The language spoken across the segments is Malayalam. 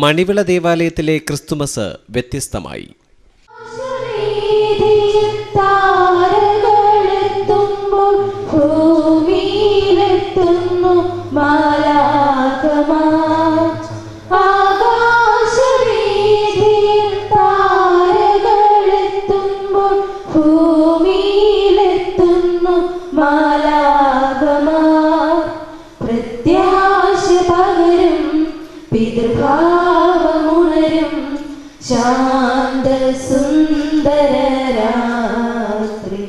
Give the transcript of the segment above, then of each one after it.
മണിവിള ദേവാലയത്തിലെ ക്രിസ്തുമസ് വ്യത്യസ്തമായി. പിതൃഭാവമുണരും ശാന്ത സുന്ദര രാത്രി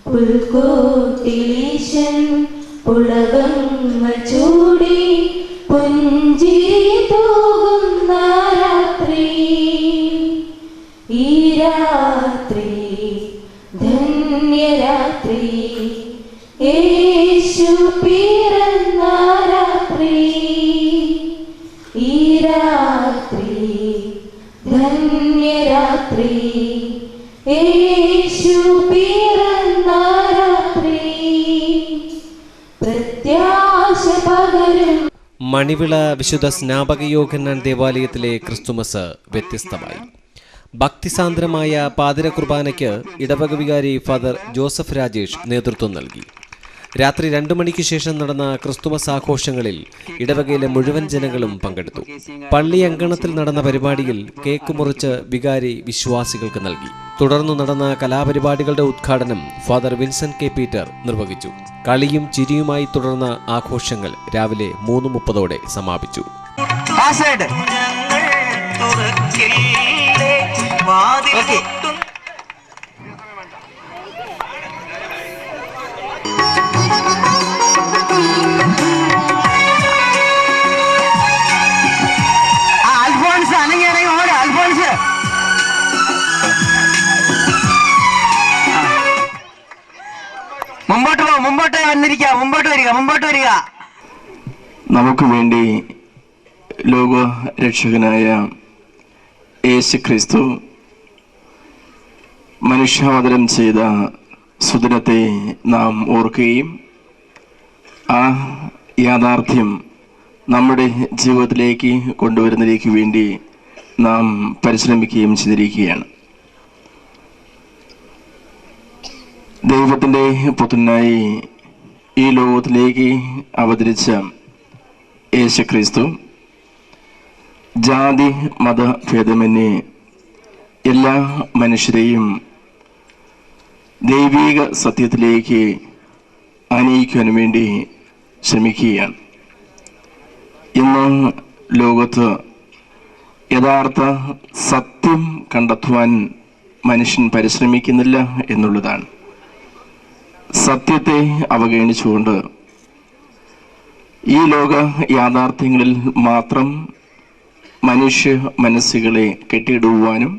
പുൽക്കൂട്ടിലീശൻ പുളകങ്ങൾ ചൂടി പുഞ്ചിരി തൂകുന്ന രാത്രി. ഈ രാത്രി ധന്യരാത്രി, യേശു പിറന്ന രാത്രി. ഈ രാത്രി ധന്യരാത്രി, യേശു പിറന്ന രാത്രി. പ്രത്യാശ പകരും. മണിവിള വിശുദ്ധ സ്നാപക യോഹന്നാൻ ദേവാലയത്തിലെ ക്രിസ്തുമസ് വ്യത്യസ്തമായി. ഭക്തിസാന്ദ്രമായ പാതിര കുർബാനയ്ക്ക് ഇടവക വികാരി ഫാദർ ജോസഫ് രാജേഷ് നേതൃത്വം നൽകി. രാത്രി 2 മണിക്ക് ശേഷം നടന്ന ക്രിസ്തുമസ് ആഘോഷങ്ങളിൽ ഇടവകയിലെ മുഴുവൻ ജനങ്ങളും പങ്കെടുത്തു. പള്ളി അങ്കണത്തിൽ നടന്ന പരിപാടിയിൽ കേക്ക് മുറിച്ച് വികാരി വിശ്വാസികൾക്ക് നൽകി. തുടർന്ന് നടന്ന കലാപരിപാടികളുടെ ഉദ്ഘാടനം ഫാദർ വിൻസെന്റ് കെ പീറ്റർ നിർവഹിച്ചു. കളിയും ചിരിയുമായി തുടർന്ന ആഘോഷങ്ങൾ രാവിലെ 3:30 സമാപിച്ചു. മുമ്പോട്ട് വരിക. നമുക്ക് വേണ്ടി ലോക രക്ഷകനായ യേശു ക്രിസ്തു മനുഷ്യാവതാരം ചെയ്ത സുദിനത്തെ നാം ഓർക്കുകയും ആ യാഥാർത്ഥ്യം നമ്മുടെ ജീവിതത്തിലേക്ക് കൊണ്ടുവരുന്നതിലേക്ക് വേണ്ടി നാം പരിശ്രമിക്കുകയും ചെയ്തിരിക്കുകയാണ്. ദൈവത്തിൻ്റെ പുത്രനായി ഈ ലോകത്തിലേക്ക് അവതരിച്ച യേശു ക്രിസ്തു ജാതി മതഭേദമന്യേ എല്ലാ മനുഷ്യരെയും ദൈവിക സത്യത്തിലേക്ക് ആനയിക്കുവാൻ വേണ്ടി ശ്രമിക്കുകയാണ്. ഇന്ന് ലോകത്ത് യഥാർത്ഥ സത്യം കണ്ടെത്തുവാൻ മനുഷ്യൻ പരിശ്രമിക്കുന്നില്ല എന്നുള്ളതാണ്. സത്യത്തെ അവഗണിച്ചുകൊണ്ട് ഈ ലോക യാഥാർത്ഥ്യങ്ങളിൽ മാത്രം മനുഷ്യ മനസ്സുകളെ കെട്ടിയിടുവാനും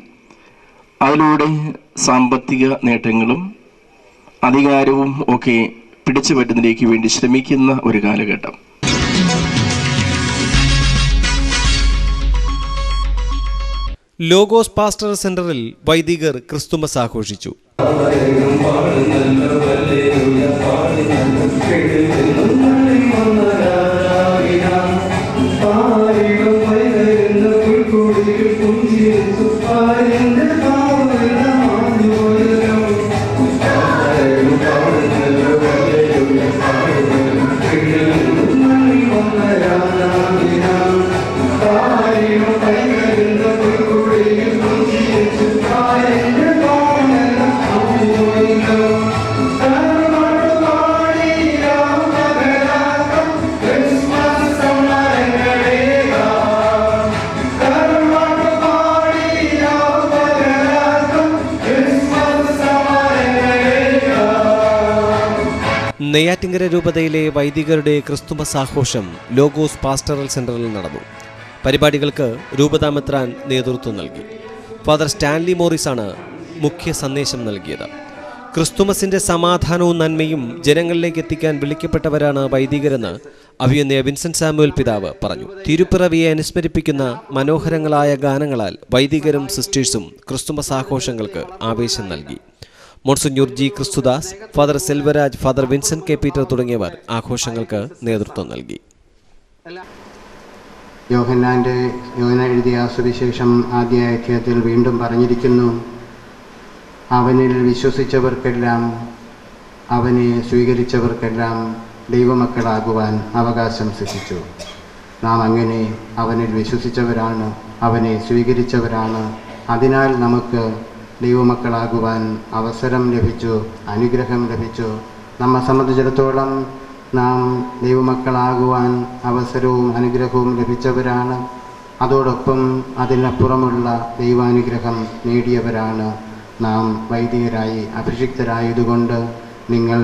അതിലൂടെ സാമ്പത്തിക നേട്ടങ്ങളും അധികാരവും ഒക്കെ പിടിച്ചു പറ്റുന്നതിലേക്ക് വേണ്ടി ശ്രമിക്കുന്ന ഒരു കാലഘട്ടം. ലോഗോസ് പാസ്റ്ററൽ സെന്ററിൽ വൈദികർ ക്രിസ്തുമസ് ആഘോഷിച്ചു. നെയ്യാറ്റിങ്കര രൂപതയിലെ വൈദികരുടെ ക്രിസ്തുമസ് ആഘോഷം ലോഗോസ് പാസ്റ്ററൽ സെന്ററിൽ നടന്നു. പരിപാടികൾക്ക് രൂപതാ മെത്രാൻ നേതൃത്വം നൽകി. ഫാദർ സ്റ്റാൻലി മോറിസാണ് മുഖ്യ സന്ദേശം നൽകിയത്. ക്രിസ്തുമസിന്റെ സമാധാനവും നന്മയും ജനങ്ങളിലേക്ക് എത്തിക്കാൻ വിളിക്കപ്പെട്ടവരാണ് വൈദികരെന്ന് അഭിയന്യ വിൻസെന്റ് സാമുവൽ പിതാവ് പറഞ്ഞു. തിരുപ്പിറവിയെ അനുസ്മരിപ്പിക്കുന്ന മനോഹരങ്ങളായ ഗാനങ്ങളാൽ വൈദികരും സിസ്റ്റേഴ്സും ക്രിസ്തുമസ് ആഘോഷങ്ങൾക്ക് ആവേശം നൽകി. Monsignor G Christudas, father Selvaraj, father Vincent K Peter തുടങ്ങിയവർ ആഘോഷങ്ങൾക്ക് നേതൃത്വം നൽകി. യോഹന്നാൻ എഴുതിയ സുവിശേഷം ആദ്യ അധ്യായത്തിൽ വീണ്ടും പറഞ്ഞിരിക്കുന്നു, അവനിൽ വിശ്വസിച്ചവർക്കെല്ലാം, അവനെ സ്വീകരിച്ചവർക്കെല്ലാം ദൈവമക്കളാകുവാൻ അവകാശം സിദ്ധിച്ചു. നാം അങ്ങനെ അവനിൽ വിശ്വസിച്ചവരാണ്, അവനെ സ്വീകരിച്ചവരാണ്. അതിനാൽ നമുക്ക് ദൈവമക്കളാകുവാൻ അവസരം ലഭിച്ചു, അനുഗ്രഹം ലഭിച്ചു. നമ്മെ സംബന്ധിച്ചിടത്തോളം നാം ദൈവമക്കളാകുവാൻ അവസരവും അനുഗ്രഹവും ലഭിച്ചവരാണ്. അതോടൊപ്പം അതിനപ്പുറമുള്ള ദൈവാനുഗ്രഹം നേടിയവരാണ് നാം. വൈദികരായി അഭിഷിക്തരായതുകൊണ്ട് നിങ്ങൾ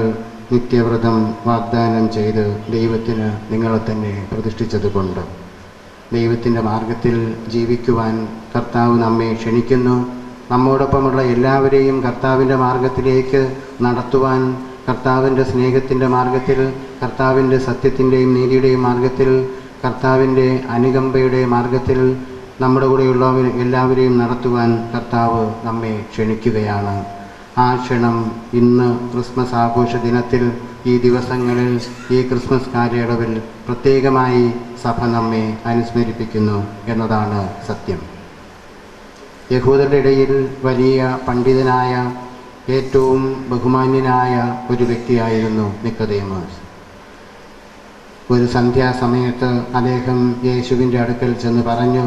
നിത്യവ്രതം വാഗ്ദാനം ചെയ്ത് ദൈവത്തിന് നിങ്ങളെ തന്നെ പ്രതിഷ്ഠിച്ചതുകൊണ്ട് ദൈവത്തിൻ്റെ മാർഗത്തിൽ ജീവിക്കുവാൻ കർത്താവ് നമ്മെ ക്ഷണിക്കുന്നു. നമ്മോടൊപ്പമുള്ള എല്ലാവരെയും കർത്താവിൻ്റെ മാർഗത്തിലേക്ക് നടത്തുവാൻ, കർത്താവിൻ്റെ സ്നേഹത്തിൻ്റെ മാർഗത്തിൽ, കർത്താവിൻ്റെ സത്യത്തിൻ്റെയും നീതിയുടെയും മാർഗത്തിൽ, കർത്താവിൻ്റെ അനുകമ്പയുടെ മാർഗത്തിൽ നമ്മുടെ കൂടെയുള്ളവർ എല്ലാവരെയും നടത്തുവാൻ കർത്താവ് നമ്മെ ക്ഷണിക്കുകയാണ്. ആ ക്ഷണം ഇന്ന് ക്രിസ്മസ് ആഘോഷ ദിനത്തിൽ, ഈ ദിവസങ്ങളിൽ, ഈ ക്രിസ്മസ് കാലയളവിൽ പ്രത്യേകമായി സഭ നമ്മെ അനുസ്മരിപ്പിക്കുന്നു എന്നതാണ് സത്യം. യഹൂദരുടെ ഇടയിൽ വലിയ പണ്ഡിതനായ, ഏറ്റവും ബഹുമാന്യനായ ഒരു വ്യക്തിയായിരുന്നു നിക്കോദേമോസ്. ഒരു സന്ധ്യാസമയത്ത് അദ്ദേഹം യേശുവിൻ്റെ അടുക്കൽ ചെന്ന് പറഞ്ഞു,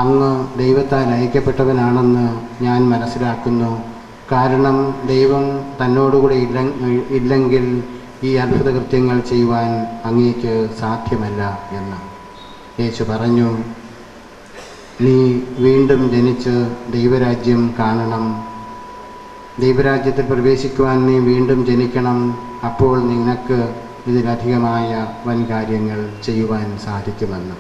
അങ്ങ് ദൈവത്താൽ അയക്കപ്പെട്ടവനാണെന്ന് ഞാൻ മനസ്സിലാക്കുന്നു. കാരണം ദൈവം തന്നോടുകൂടെ ഇല്ലെങ്കിൽ ഈ അത്ഭുത കൃത്യങ്ങൾ ചെയ്യുവാൻ അങ്ങേക്ക് സാധ്യമല്ല എന്ന്. യേശു പറഞ്ഞു, നീ വീണ്ടും ജനിച്ച് ദൈവരാജ്യം കാണണം. ദൈവരാജ്യത്തിൽ പ്രവേശിക്കുവാൻ നീ വീണ്ടും ജനിക്കണം. അപ്പോൾ നിനക്ക് ഇതിലധികമായ വൻ കാര്യങ്ങൾ ചെയ്യുവാൻ സാധിക്കുമെന്ന്.